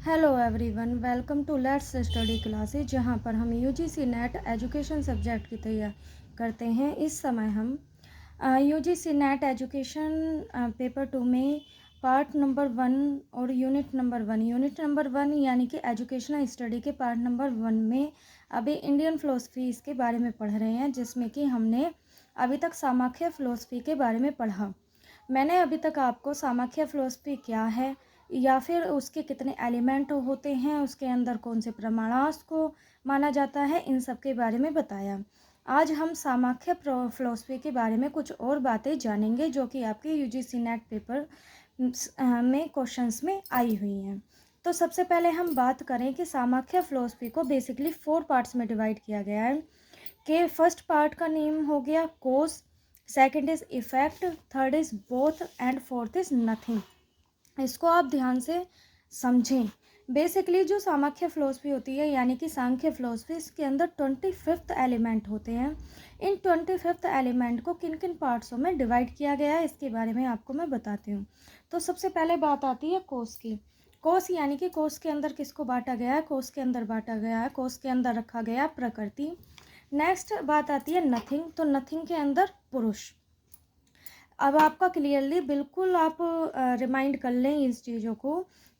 Hello everyone, welcome to let's study classes, जहां पर हम यूजीसी नेट एजुकेशन सब्जेक्ट की तैयारी करते हैं। इस समय हम यूजीसी नेट एजुकेशन पेपर 2 में पार्ट नंबर 1 और यूनिट नंबर 1 यानी कि एजुकेशनल स्टडी के पार्ट नंबर 1 में अभी इंडियन फ़िलोसफी इसके बारे में पढ़ रहे हैं, जिसमें कि हमने अभी तक सामाख्य फ़िलोसफी के बारे में पढ़ा। मैंने अभी तक आपको सामाख्य फ़िलोसफी क्या है या फिर उसके कितने एलिमेंट होते हैं, उसके अंदर कौन से प्रमाणांश को माना जाता है, इन सब के बारे में बताया। आज हम सामाख्य फ़िलोसफी के बारे में कुछ और बातें जानेंगे जो कि आपके यूजीसी नेट पेपर में क्वेश्चंस में आई हुई हैं। तो सबसे पहले हम बात करें कि सामाख्य फ़िलोसफी को बेसिकली 4 पार्ट्स में डिवाइड किया गया है। कि फर्स्ट पार्ट का नेम हो गया cause, second is effect, third is both and fourth is nothing. इसको आप ध्यान से समझें। बेसिकली जो सामाख्य फ़िलोसफी होती है यानी कि सांख्य फ़िलोसफी, इसके अंदर 25th एलिमेंट होते हैं। इन 25th एलिमेंट को किन किन पार्ट्सों में डिवाइड किया गया है, इसके बारे में आपको मैं बताती हूँ। तो सबसे पहले बात आती है कोस की। कोस यानी कि कोस के अंदर किसको बांटा गया है? कोस के अंदर बांटा गया है, कोस के अंदर रखा गया प्रकृति। नेक्स्ट बात आती है नथिंग। तो नथिंग के अंदर पुरुष। अब आपका क्लियरली बिल्कुल आप रिमाइंड कर लें इस चीज़ों को,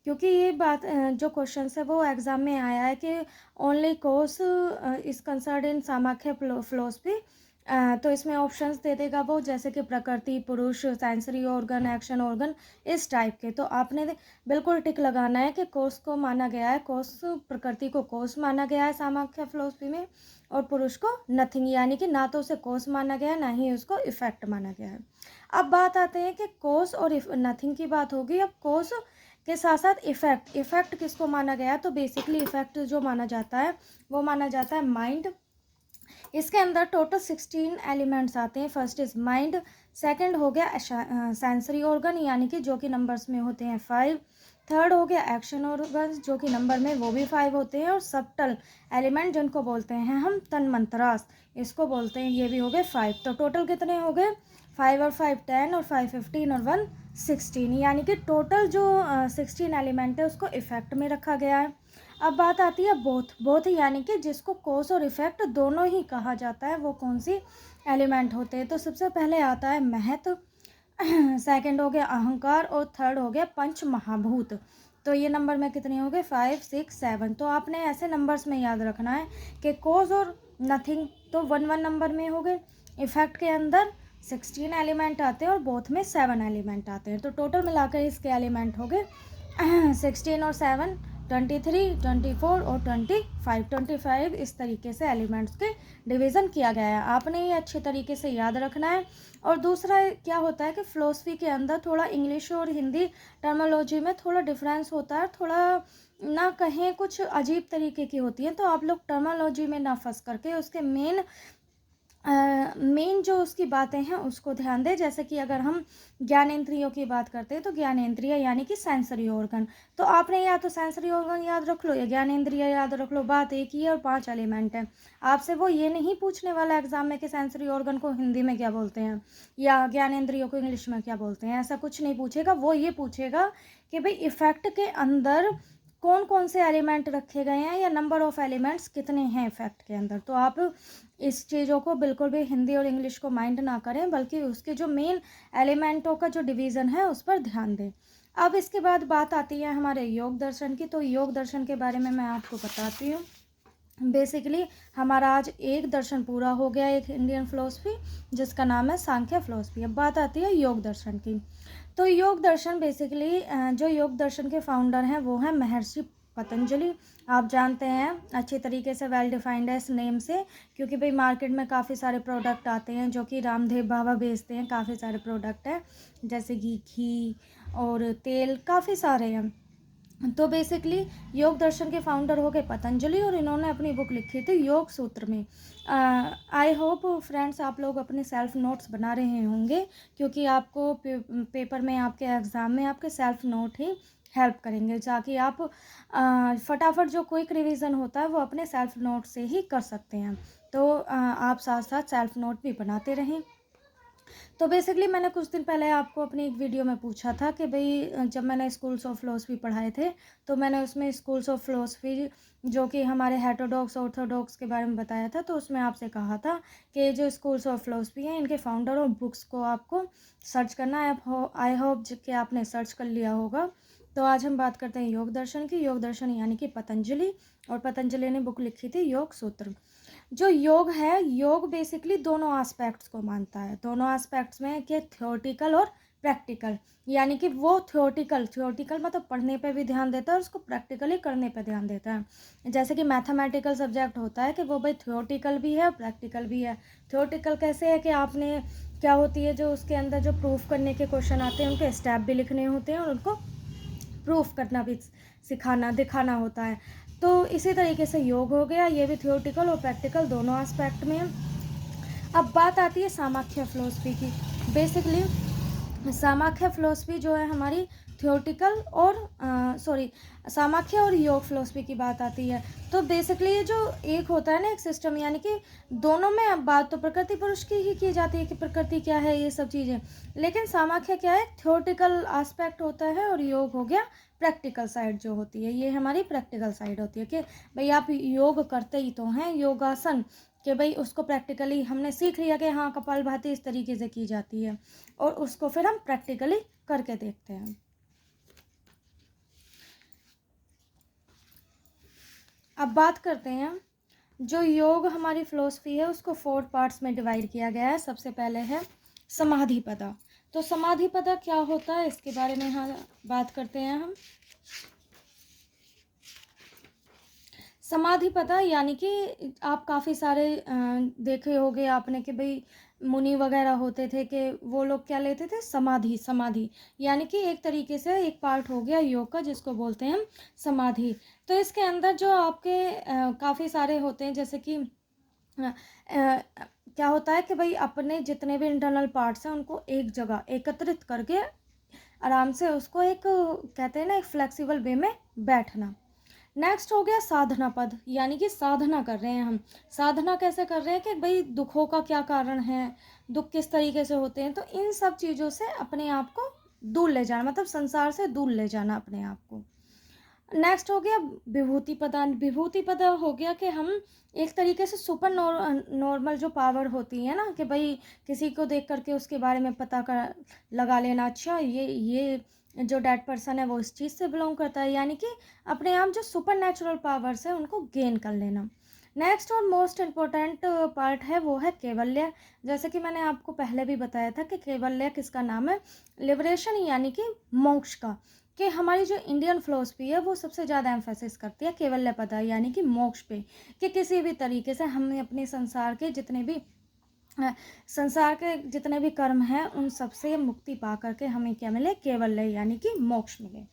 क्योंकि ये बात जो क्वेश्चन है वो एग्ज़ाम में आया है कि only course is concern in Samkhya philosophy. तो इसमें ऑप्शंस दे देगा वो, जैसे कि प्रकृति, पुरुष, सेंसरी ऑर्गन, एक्शन ऑर्गन, इस टाइप के। तो आपने बिल्कुल टिक लगाना है कि कोर्स को माना गया है, कोर्स प्रकृति को कोर्स माना गया है सामाख्य फ़िलोसफी में, और पुरुष को नथिंग, यानी कि ना तो उसे कोर्स माना गया है ना ही उसको इफ़ेक्ट माना गया है। अब बात आते हैं कि कोस और नथिंग की बात होगी। अब कोस के साथ साथ इफ़ेक्ट किसको माना गया है? तो बेसिकली इफ़ेक्ट जो माना जाता है वो माना जाता है माइंड। इसके अंदर टोटल 16 एलिमेंट्स आते हैं। फर्स्ट इज माइंड, सेकंड हो गया सेंसरी ऑर्गन यानी कि जो कि नंबर्स में होते हैं 5, थर्ड हो गया एक्शन ऑर्गन जो कि नंबर में वो भी 5 होते हैं, और सबटल एलिमेंट जिनको बोलते हैं हम तन्मंत्रास, इसको बोलते हैं, ये भी हो गए 5। तो टोटल कितने हो गए? 5 और 5 10 और 5 15 और 1 16, यानी कि टोटल जो 16 एलिमेंट है उसको इफेक्ट में रखा गया है। अब बात आती है बोथ यानी कि जिसको कोस और इफेक्ट दोनों ही कहा जाता है, वो कौन सी एलिमेंट होते हैं? तो सबसे पहले आता है महत्व, सेकंड हो गया अहंकार, और थर्ड हो गया पंच महाभूत। तो ये नंबर में कितने हो गए? 5 6 7। तो आपने ऐसे नंबर्स में याद रखना है कि कोस और नथिंग तो 1 1 नंबर में हो गए, इफेक्ट के अंदर 16 एलिमेंट आते हैं और बोथ में 7 एलिमेंट आते हैं। तो टोटल मिलाकर इसके एलिमेंट हो गए 16 और 7 23 24 और 25। इस तरीके से एलिमेंट्स के डिवीज़न किया गया है। आपने ये अच्छे तरीके से याद रखना है। और दूसरा क्या होता है कि फ़िलोसफी के अंदर थोड़ा इंग्लिश और हिंदी टर्मोलॉजी में थोड़ा डिफरेंस होता है, थोड़ा ना कहें कुछ अजीब तरीके की होती है। तो आप लोग टर्मोलॉजी में ना फंस करके उसके मेन जो उसकी बातें हैं उसको ध्यान दें। जैसे कि अगर हम ज्ञानेंद्रियों की बात करते हैं तो ज्ञानेंद्रिय यानी कि सेंसरी ऑर्गन, तो आपने या तो सेंसरी ऑर्गन याद रख लो या ज्ञानेंद्रिय याद रख लो, बात एक ही है और 5 एलिमेंट है। आपसे वो ये नहीं पूछने वाला एग्जाम में कि सेंसरी ऑर्गन को हिंदी में क्या बोलते हैं या ज्ञानेंद्रियों को इंग्लिश में क्या बोलते हैं, ऐसा कुछ नहीं पूछेगा। वो ये पूछेगा कि भाई इफेक्ट के अंदर कौन कौन से एलिमेंट रखे गए हैं या नंबर ऑफ एलिमेंट्स कितने हैं इफेक्ट के अंदर। तो आप इस चीज़ों को बिल्कुल भी हिंदी और इंग्लिश को माइंड ना करें, बल्कि उसके जो मेन एलिमेंटों का जो डिवीज़न है उस पर ध्यान दें। अब इसके बाद बात आती है हमारे योग दर्शन की। तो योग दर्शन के बारे में मैं आपको बताती हूँ। बेसिकली हमारा आज एक दर्शन पूरा हो गया, एक इंडियन फ़िलोसफी जिसका नाम है सांख्य फ़िलोसफी। अब बात आती है योग दर्शन की। तो योग दर्शन बेसिकली जो योग दर्शन के फाउंडर हैं वो हैं महर्षि पतंजलि। आप जानते हैं अच्छी तरीके से, वेल डिफाइंड है इस नेम से, क्योंकि भाई मार्केट में काफ़ी सारे प्रोडक्ट आते हैं जो कि रामदेव बाबा बेचते हैं। काफ़ी सारे प्रोडक्ट हैं जैसे घी और तेल, काफ़ी सारे हैं। तो बेसिकली योग दर्शन के फाउंडर हो गए पतंजलि, और इन्होंने अपनी बुक लिखी थी योग सूत्र में। आई होप फ्रेंड्स आप लोग अपने सेल्फ नोट्स बना रहे होंगे, क्योंकि आपको पेपर में, आपके एग्ज़ाम में आपके सेल्फ नोट ही हेल्प करेंगे, ताकि आप फटाफट जो क्विक रिवीजन होता है वो अपने सेल्फ नोट से ही कर सकते हैं। तो आप साथ साथ सेल्फ नोट भी बनाते रहें। तो बेसिकली मैंने कुछ दिन पहले आपको अपनी एक वीडियो में पूछा था कि भाई जब मैंने स्कूल्स ऑफ फिलोसफी पढ़ाए थे तो मैंने उसमें स्कूल्स ऑफ फिलोसफी जो कि हमारे हेटेरोडॉक्स ऑर्थोडॉक्स के बारे में बताया था। तो उसमें आपसे कहा था कि जो स्कूल्स ऑफ फिलोसफी हैं इनके फाउंडर और बुक्स को आपको सर्च करना है। आई होप कि आपने सर्च कर लिया होगा। तो आज हम बात करते हैं योग दर्शन की। योग दर्शन यानी कि पतंजलि, और पतंजलि ने बुक लिखी थी योग सूत्र। जो योग है, योग बेसिकली दोनों एस्पेक्ट्स को मानता है। दोनों एस्पेक्ट्स में कि थियोरटिकल और प्रैक्टिकल, यानी कि वो थियोरटिकल मतलब पढ़ने पे भी ध्यान देता है और उसको प्रैक्टिकली करने पे ध्यान देता है। जैसे कि मैथमेटिकल सब्जेक्ट होता है कि वो भाई थियोरटिकल भी है प्रैक्टिकल भी है। थियोरटिकल कैसे है कि आपने क्या होती है, जो उसके अंदर जो प्रूफ करने के क्वेश्चन आते हैं उनके स्टेप भी लिखने होते हैं और उनको प्रूफ करना भी सिखाना दिखाना होता है। तो इसी तरीके से योग हो गया, ये भी थियोरटिकल और प्रैक्टिकल दोनों एस्पेक्ट में। अब बात आती है सामाख्य फिलोसफी की। बेसिकली सामाख्य फिलोसफी जो है हमारी थियोरटिकल और सामाख्य और योग फिलोसफी की बात आती है। तो बेसिकली ये जो एक होता है ना एक सिस्टम, यानी कि दोनों में अब बात तो प्रकृति पुरुष की ही की जाती है कि प्रकृति क्या है ये सब चीज़ें, लेकिन सामाख्य क्या है, थियोरटिकल एस्पेक्ट होता है और योग हो गया प्रैक्टिकल साइड जो होती है, ये हमारी प्रैक्टिकल साइड होती है कि भाई आप योग करते ही तो हैं योगासन, कि भाई उसको प्रैक्टिकली हमने सीख लिया कि हाँ कपालभाति इस तरीके से की जाती है और उसको फिर हम प्रैक्टिकली करके देखते हैं। अब बात करते हैं जो योग हमारी फिलोसफी है उसको 4 पार्ट्स में डिवाइड किया गया है। सबसे पहले है समाधिपदा। तो समाधिपदा क्या होता है इसके बारे में हाँ बात करते हैं हम। समाधिपदा यानी कि आप काफ़ी सारे देखे होंगे आपने कि भाई मुनि वगैरह होते थे कि वो लोग क्या लेते थे, समाधि यानी कि एक तरीके से एक पार्ट हो गया योग का जिसको बोलते हैं हम समाधि। तो इसके अंदर जो आपके काफ़ी सारे होते हैं, जैसे कि क्या होता है कि भाई अपने जितने भी इंटरनल पार्ट्स हैं उनको एक जगह एकत्रित करके आराम से उसको एक कहते हैं ना एक फ्लेक्सिबल वे में बैठना। नेक्स्ट हो गया साधना पद, यानी कि साधना कर रहे हैं हम। साधना कैसे कर रहे हैं कि भाई दुखों का क्या कारण है, दुख किस तरीके से होते हैं, तो इन सब चीज़ों से अपने आप को दूर ले जाना, मतलब संसार से दूर ले जाना अपने आप को। नेक्स्ट हो गया विभूति पदा। विभूति पदा हो गया कि हम एक तरीके से सुपर नॉर्मल जो पावर होती है ना कि भाई किसी को देख करके उसके बारे में पता कर लगा लेना, अच्छा ये जो डेड पर्सन है वो इस चीज़ से बिलोंग करता है, यानी कि अपने आप जो सुपर नेचुरल पावर्स है उनको गेन कर लेना। नेक्स्ट और मोस्ट इम्पोर्टेंट पार्ट है वो है कैवल्य। जैसे कि मैंने आपको पहले भी बताया था कि कैवल्य किसका नाम है, लिबरेशन यानी कि मोक्ष का। कि हमारी जो इंडियन फिलोसफी है वो सबसे ज़्यादा एम्फेसिस करती है कैवल्य पदा यानी कि मोक्ष पे, कि किसी भी तरीके से हमें अपने संसार के जितने भी कर्म हैं उन सब से मुक्ति पा करके हमें क्या मिले, कैवल्य यानी कि मोक्ष मिले।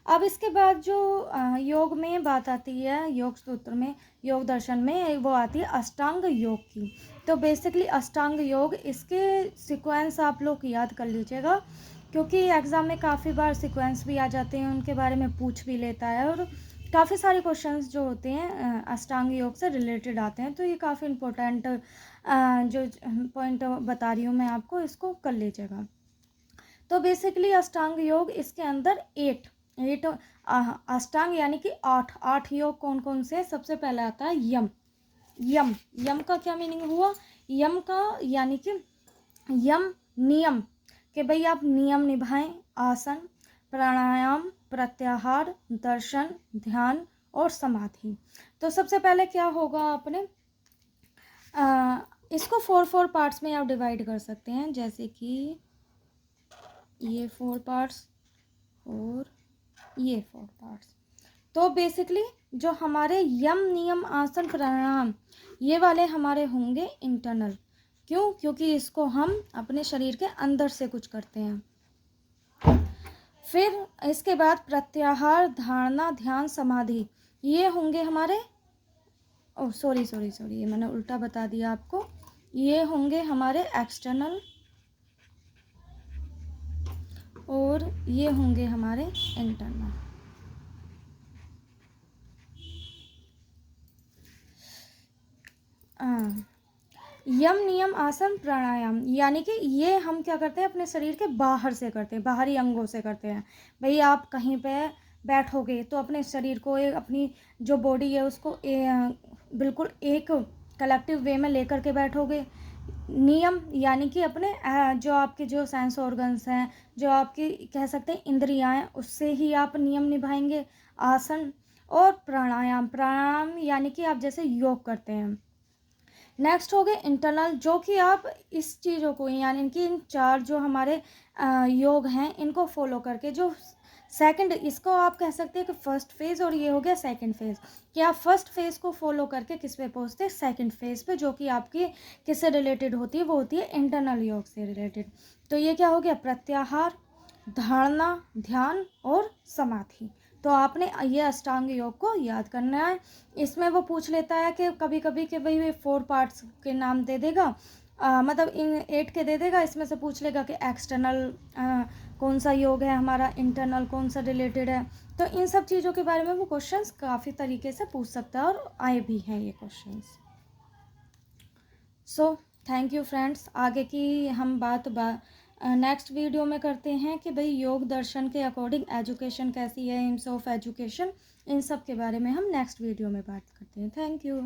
अब इसके बाद जो योग में बात आती है, योग सूत्र में योग दर्शन में वो आती है अष्टांग योग की। तो बेसिकली अष्टांग योग, इसके सीक्वेंस आप लोग याद कर लीजिएगा क्योंकि एग्ज़ाम में काफ़ी बार सीक्वेंस भी आ जाते हैं, उनके बारे में पूछ भी लेता है और काफ़ी सारे क्वेश्चंस जो होते हैं अष्टांग योग से रिलेटेड आते हैं। तो ये काफ़ी इम्पोर्टेंट जो पॉइंट बता रही हूँ मैं आपको, इसको कर लीजिएगा। तो बेसिकली अष्टांग योग, इसके अंदर 8 अष्टांग यानी कि 8 योग कौन कौन से। सबसे पहले आता है यम का क्या मीनिंग हुआ, यम का यानी कि यम नियम, कि भाई आप नियम निभाएं, आसन, प्राणायाम, प्रत्याहार, दर्शन, ध्यान और समाधि। तो सबसे पहले क्या होगा आपने इसको 4 पार्ट्स में आप डिवाइड कर सकते हैं, जैसे कि ये 4 पार्ट्स और ये 4 पार्ट्स। तो बेसिकली जो हमारे यम नियम आसन प्राणायाम ये वाले हमारे होंगे इंटरनल। क्यों? क्योंकि इसको हम अपने शरीर के अंदर से कुछ करते हैं। फिर इसके बाद प्रत्याहार, धारणा, ध्यान, समाधि ये होंगे हमारे सॉरी ये मैंने उल्टा बता दिया आपको, ये होंगे हमारे एक्सटर्नल और ये होंगे हमारे इंटरनल। यम नियम आसन प्राणायाम, यानी कि ये हम क्या करते हैं अपने शरीर के बाहर से करते हैं, बाहरी अंगों से करते हैं। भाई आप कहीं पे बैठोगे तो अपने शरीर को अपनी जो बॉडी है उसको बिल्कुल एक कलेक्टिव वे में लेकर के बैठोगे। नियम यानी कि अपने जो आपके जो सेंस ऑर्गन्स हैं, जो आपकी कह सकते हैं इंद्रियां हैं, उससे ही आप नियम निभाएंगे। आसन और प्राणायाम, प्राणायाम यानी कि आप जैसे योग करते हैं। नेक्स्ट हो गए इंटरनल, जो कि आप इस चीज़ों को यानी कि इन 4 जो हमारे योग हैं इनको फॉलो करके जो सेकंड, इसको आप कह सकते हैं कि फर्स्ट फेज़ और ये हो गया सेकंड फेज़, कि आप फर्स्ट फेज़ को फॉलो करके किस पे पहुँचते हैं, सेकंड फेज़ पे, जो कि आपकी किससे रिलेटेड होती है, वो होती है इंटरनल योग से रिलेटेड। तो ये क्या हो गया, प्रत्याहार, धारणा, ध्यान और समाधि। तो आपने ये अष्टांग योग को याद करना है। इसमें वो पूछ लेता है कि कभी कभी कि भाई 4 पार्ट्स के नाम दे देगा, मतलब इन 8 के दे देगा, इसमें से पूछ लेगा कि एक्सटर्नल कौन सा योग है हमारा, इंटरनल कौन सा रिलेटेड है। तो इन सब चीज़ों के बारे में वो क्वेश्चंस काफ़ी तरीके से पूछ सकता है और आए भी हैं ये questions. So thank you friends. आगे की हम बात नेक्स्ट वीडियो में करते हैं कि भाई योग दर्शन के अकॉर्डिंग एजुकेशन कैसी है, एम्स ऑफ एजुकेशन, इन सब के बारे में हम नेक्स्ट वीडियो में बात करते हैं। Thank you.